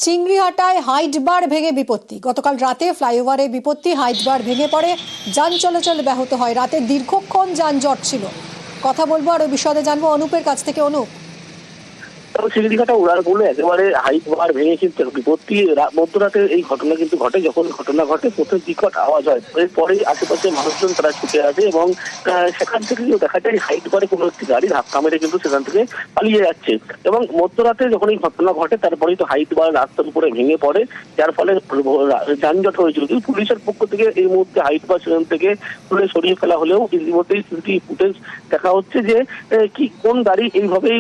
চিংড়িহাটায় height বার ভেঙে বিপত্তি। গতকাল রাতে ফ্লাইওভারে বিপত্তি, হাইট বার ভেঙে পড়ে, যান চলাচল ব্যাহত হয়। রাতে দীর্ঘক্ষণ যানজট ছিল। কথা বলবো আরো বিশদে জানবো অনুপের কাছ থেকে। অনুপ, চিংড়িঘাটা উড়ালপুলে একেবারে হাইট বার ভেঙে কিন্তু বিপত্তি। মধ্যরাতে এই ঘটনা কিন্তু ঘটে। যখন ঘটনা ঘটে প্রথম বিকট আওয়াজ হয়, এরপরেই আশেপাশে মানুষজন তারা ছুটে আসে এবং সেখান থেকে দেখা যায় হাইট বারে কোনো একটি গাড়ি ধাক্কা মেরে কিন্তু সেখান থেকে পালিয়ে যাচ্ছে। এবং মধ্যরাতে যখন এই ঘটনা ঘটে তারপরেই তো হাইট বার রাস্তার উপরে ভেঙে পড়ে, যার ফলে যানজট হয়েছিল। কিন্তু পুলিশের পক্ষ থেকে এই মুহূর্তে হাইট বার সেখান থেকে তুলে সরিয়ে ফেলা হলেও ইতিমধ্যেই সিসিটিভি ফুটেজ দেখা হচ্ছে যে কি কোন গাড়ি এইভাবেই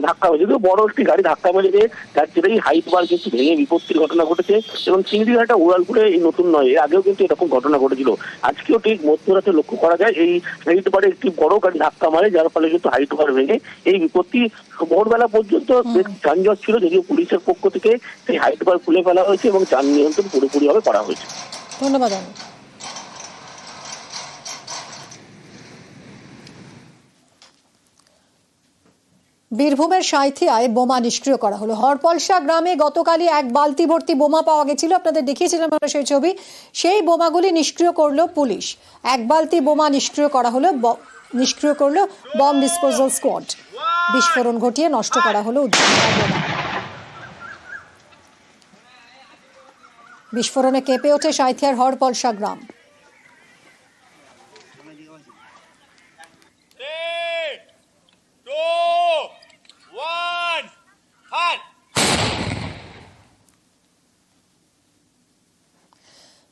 ধাক্কা হয়েছে। বড় একটি গাড়ি ধাক্কা মেরে যার জেরেই হাইট বার কিন্তু ভেঙে বিপত্তির ঘটনা ঘটেছে। এবং চিংড়িঘাটা উড়ালপুরে এই নতুন নয়, এর আগেও কিন্তু এরকম ঘটনা ঘটেছিল। আজকেও ঠিক মধ্যরাতে লক্ষ্য করা যায় এই হাইট বারে একটি বড় গাড়ি ধাক্কা মারে, যার ফলে কিন্তু হাইট বার ভেঙে এই বিপত্তি। ভোরবেলা পর্যন্ত বেশ যানজট ছিল, যদিও পুলিশের পক্ষ থেকে সেই হাইট বার খুলে ফেলা হয়েছে এবং যান নিয়ন্ত্রণ পুরোপুরিভাবে করা হয়েছে। ধন্যবাদ। বীরভূমের সাঁইথিয়ায় বোমা নিষ্ক্রিয় করা হলো। হরপলসা গ্রামে গতকালই এক বালতি ভর্তি বোমা পাওয়া গেছিল, আপনাদের দেখিয়েছিলাম আমরা সেই ছবি। সেই বোমাগুলি নিষ্ক্রিয় করলো পুলিশ। এক বালতি বোমা নিষ্ক্রিয় করলো বম ডিসপোজাল স্কোয়াড। বিস্ফোরণ ঘটিয়ে নষ্ট করা হলো উদ্ধার বোমা। বিস্ফোরণে কেঁপে ওঠে সাঁইথিয়ার হরপলসা গ্রাম।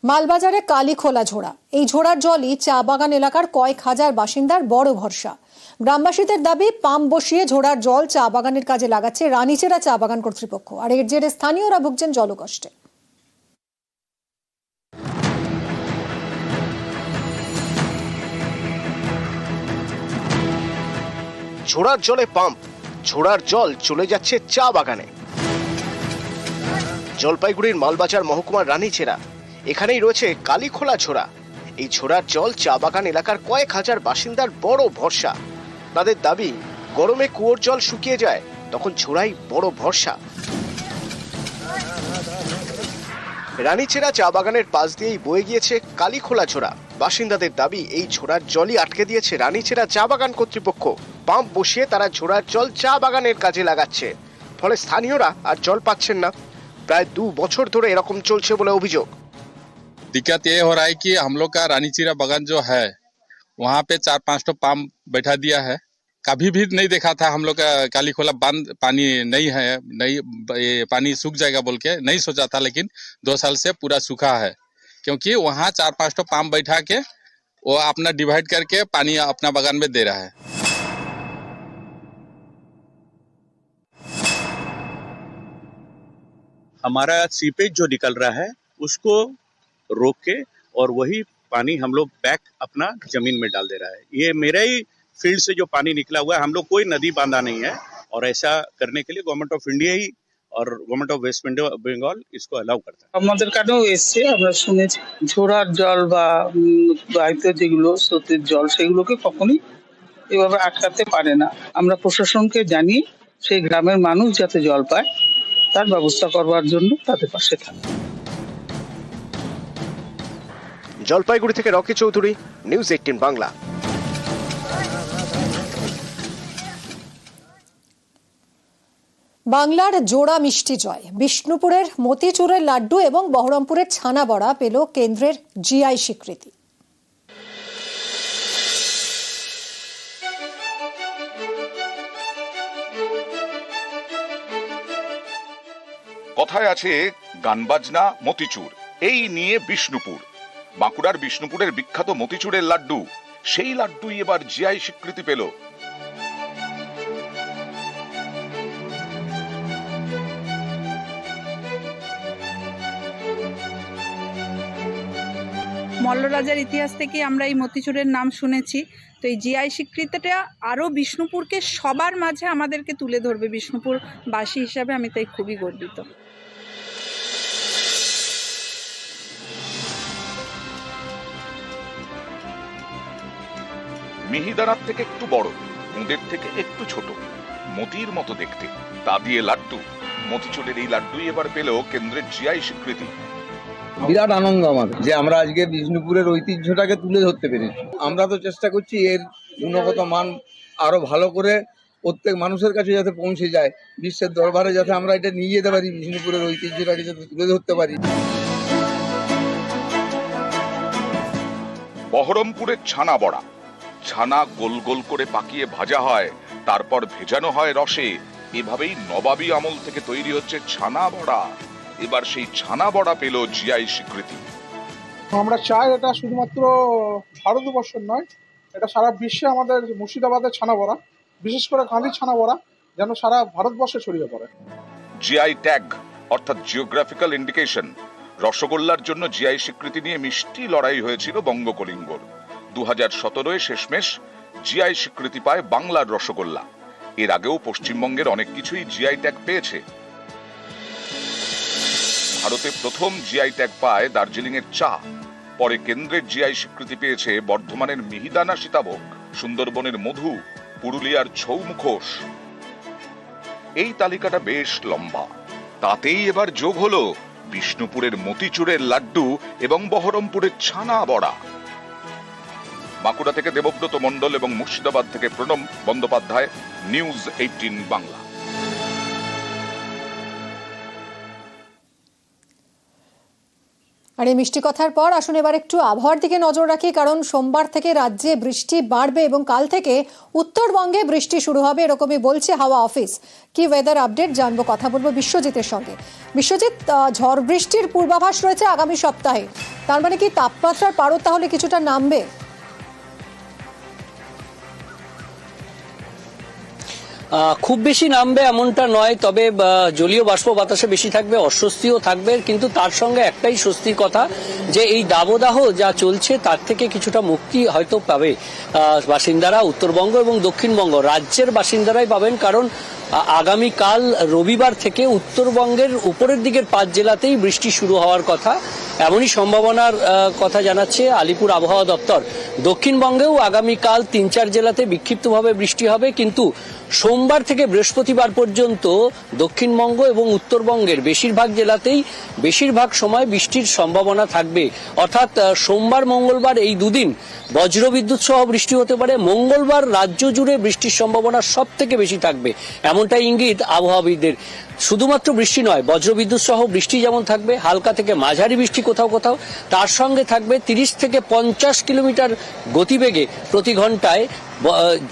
মালবাজারে কালীখোলা ঝোড়া। এই ঝোড়ার জলই চা বাগান এলাকার কয়েক হাজার বাসিন্দার বড় ভরসা। গ্রামবাসীদের দাবি, পাম্প বসিয়ে ঝোড়ার জল চা বাগানের কাজে লাগাচ্ছে রানীচেরা চা বাগান কর্তৃপক্ষ। আর এর জেরে স্থানীয়রা ভুগছেন জলকষ্টে। ঝোড়ার জলে পাম্প, ঝোড়ার জল চলে যাচ্ছে চা বাগানে। জলপাইগুড়ির মালবাজার মহকুমার রানীচেরা, এখানেই রয়েছে কালীখোলা ঝোড়া। এই ঝোড়ার জল চা বাগান এলাকার কয়েক হাজার বাসিন্দার বড় ভরসা। তাদের দাবি, গরমে কুয়োর জল শুকিয়ে যায়, তখন ঝোড়াই বড় ভরসা। রানীচেরা চা বাগানের পাশ দিয়েই বয়ে গিয়েছে কালীখোলা ঝোড়া। বাসিন্দাদের দাবি, এই ঝোড়ার জলই আটকে দিয়েছে রানীচেরা চা বাগান কর্তৃপক্ষ। পাম্প বসিয়ে তারা ঝোড়ার জল চা বাগানের কাজে লাগাচ্ছে, ফলে স্থানীয়রা আর জল পাচ্ছেন না। প্রায় 2 বছর ধরে এরকম চলছে বলে অভিযোগ। दिक्कत ये हो रहा है कि हम लोग का रानीचीरा बागान जो है वहाँ पे 4-5 तो पंप बैठा दिया है। कभी भी नहीं देखा था हम लोग का कालीखोला बांध पानी नहीं है, नहीं ये पानी सूख जाएगा बोल के नहीं सोचा था, लेकिन 2 साल से पूरा सूखा है। क्योंकि वहाँ 4-5 तो पंप बैठा के वो अपना डिवाइड करके पानी अपना बागान में दे रहा है। हमारा सीपेज जो निकल रहा है उसको रोक के और वही पानी हम लोग बैक अपना जमीन में डाल दे रहा है। ये मेरा ही फील्ड से जो पानी निकला हुआ है, हम लोग कोई नदी बांधा नहीं है, और ऐसा करने के लिए गवर्नमेंट ऑफ इंडिया ही और गवर्नमेंट ऑफ वेस्ट बेंगल इसको अलाउ करता है। আমাদের কাছেও এসছে, আমরা শুনেছি ঝোড়ার জল বা বাড়িতে যেগুলো স্রোতের জল সেগুলোকে কখনোই এভাবে আটকাতে পারে না। আমরা প্রশাসনকে জানিয়ে সেই গ্রামের মানুষ যাতে জল পায় তার ব্যবস্থা করবার জন্য তাদের পাশে থাকি। জলপাইগুড়ি থেকে রকি চৌধুরী, নিউজ 18 বাংলা। বাংলার জোড়া মিষ্টি জয়। বিষ্ণুপুরের মতিচুরের লাড্ডু এবং বহরমপুরের ছানা বড়া পেল কেন্দ্রের জিআই স্বীকৃতি। কথায় আছে গান বাজনা মতিচুর, এই নিয়ে বিষ্ণুপুর। বাঁকুড়ার বিষ্ণুপুরের বিখ্যাত মতিচুরের লাড্ডু, সেই লাড্ডুই এবার জিআই স্বীকৃতি পেল। মল্লরাজার ইতিহাস থেকে আমরা এই মতিচুরের নাম শুনেছি, তো এই জিআই স্বীকৃতিটা আরও বিষ্ণুপুরকে সবার মাঝে আমাদেরকে তুলে ধরবে। বিষ্ণুপুর বাসী হিসাবে আমি তাই খুবই গর্বিত। মিহিদানার থেকে একটু বড়, মুদের থেকে একটু ছোট, মতির মতো দেখতে, তা দিয়ে লাড্ডু। মতিচুরের এই লাড্ডুই এবার পেল কেন্দ্রের জিআই স্বীকৃতি। বিরাট আনন্দ আমাদের যে আমরা আজকে বিষ্ণুপুরের ঐতিহ্যটাকে তুলে ধরতে পেরেছি। আমরা তো চেষ্টা করছি এর গুণগত মান আরো ভালো করে প্রত্যেক মানুষের কাছে যাতে পৌঁছে যায়, বিশ্বের দরবারে যাতে আমরা এটা নিয়ে যেতে পারি, বিষ্ণুপুরের ঐতিহ্যটাকে যাতে তুলে ধরতে পারি। বহরমপুরের ছানা বড়া, ছানা গোল গোল করে পাকিয়ে ভাজা হয়, তারপর ভেজানো হয় রসে। এভাবেই নবাবী আমল থেকে তৈরি হচ্ছে ছানা বড়া। এবার সেই ছানা বড়া পেল জিআই স্বীকৃতি। আমরা চাই এটা শুধুমাত্র ভারতবর্ষের নয়, এটা সারা বিশ্বে আমাদের মুর্শিদাবাদের ছানা বড়া, বিশেষ করে কাঁদির ছানা বড়া যেন সারা ভারতবর্ষে ছড়িয়ে পড়ে। জিআই ট্যাগ অর্থাৎ জিওগ্রাফিক্যাল ইন্ডিকেশন। রসগোল্লার জন্য জিআই স্বীকৃতি নিয়ে মিষ্টি লড়াই হয়েছিল বঙ্গকলিঙ্গর। 2017 শেষমেশ জিআই স্বীকৃতি পায় বাংলার রসগোল্লা। এর আগেও পশ্চিমবঙ্গের অনেক কিছুই জিআই ট্যাগ পেয়েছে। ভারতে প্রথম জিআই ট্যাগ পায় দার্জিলিং এর চা। পরে কেন্দ্রের জিআই স্বীকৃতি পেয়েছে বর্ধমানের মিহিদানা সীতাভোগ, সুন্দরবনের মধু, পুরুলিয়ার ছৌ মুখোশ। এই তালিকাটা বেশ লম্বা। তাতেই এবার যোগ হলো বিষ্ণুপুরের মতিচুরের লাড্ডু এবং বহরমপুরের ছানা বড়া। বাঁকুড়া থেকে দেবব্রত মণ্ডল এবং মুর্শিদাবাদ থেকে প্রণব বন্দ্যোপাধ্যায়, নিউজ 18 বাংলা। আর এই মিষ্টি কথার পর আসুন এবার একটু আবহাওয়ার দিকে নজর রাখি, কারণ সোমবার থেকে রাজ্যে বৃষ্টি বাড়বে এবং কাল থেকে উত্তরবঙ্গে বৃষ্টি শুরু হবে, এরকমই বলছে হাওয়া অফিস। কি ওয়েদার আপডেট জানবো, কথা বলবো বিশ্বজিতের সঙ্গে। বিশ্বজিৎ, ঝড় বৃষ্টির পূর্বাভাস রয়েছে আগামী সপ্তাহে, তার মানে কি তাপমাত্রার পারদ তাহলে কিছুটা নামবে? খুব বেশি নামবে এমনটা নয়, তবে জলীয় বাষ্প বাতাসে বেশি থাকবে, অস্বস্তিও থাকবে, কিন্তু তার সঙ্গে একটাই স্বস্তির কথা যে এই দাবদাহ যা চলছে তার থেকে কিছুটা মুক্তি হয়তো পাবে বাসিন্দারা। উত্তরবঙ্গ এবং দক্ষিণবঙ্গ রাজ্যের বাসিন্দারাই পাবেন, কারণ আগামীকাল রবিবার থেকে উত্তরবঙ্গের উপরের দিকের 5 জেলাতেই বৃষ্টি শুরু হওয়ার কথা, এমনই সম্ভাবনার কথা জানাচ্ছে আলিপুর আবহাওয়া দপ্তর। দক্ষিণবঙ্গেও আগামীকাল 3-4 জেলাতে বিক্ষিপ্তভাবে বৃষ্টি হবে, কিন্তু সোমবার থেকে বৃহস্পতিবার পর্যন্ত দক্ষিণবঙ্গ এবং উত্তরবঙ্গের বেশিরভাগ জেলাতেই বেশিরভাগ সময় বৃষ্টির সম্ভাবনা থাকবে। অর্থাৎ সোমবার মঙ্গলবার এই দুদিন বজ্রবিদ্যুৎ সহ বৃষ্টি হতে পারে। মঙ্গলবার রাজ্য জুড়ে বৃষ্টির সম্ভাবনা সব থেকে বেশি থাকবে, এমনটাই ইঙ্গিত আবহাওয়াবিদদের। শুধুমাত্র বৃষ্টি নয়, বজ্রবিদ্যুৎ সহ বৃষ্টি যেমন থাকবে, হালকা থেকে মাঝারি বৃষ্টি কোথাও কোথাও, তার সঙ্গে থাকবে 30 থেকে 50 কিলোমিটার গতিবেগে প্রতি ঘন্টায়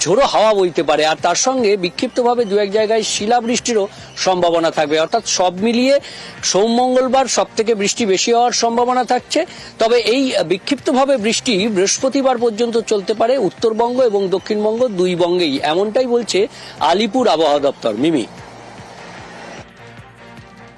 ঝোড়ো হাওয়া বইতে পারে, আর তার সঙ্গে বিক্ষিপ্তভাবে 2-1 জায়গায় শিলাবৃষ্টিরও সম্ভাবনা থাকবে। অর্থাৎ সব মিলিয়ে সোম মঙ্গলবার সব থেকে বৃষ্টি বেশি হওয়ার সম্ভাবনা থাকছে। তবে এই বিক্ষিপ্তভাবে বৃষ্টি বৃহস্পতিবার পর্যন্ত চলতে পারে উত্তরবঙ্গ এবং দক্ষিণবঙ্গ দুই বঙ্গেই, এমনটাই বলছে আলিপুর আবহাওয়া দপ্তর। মিমি।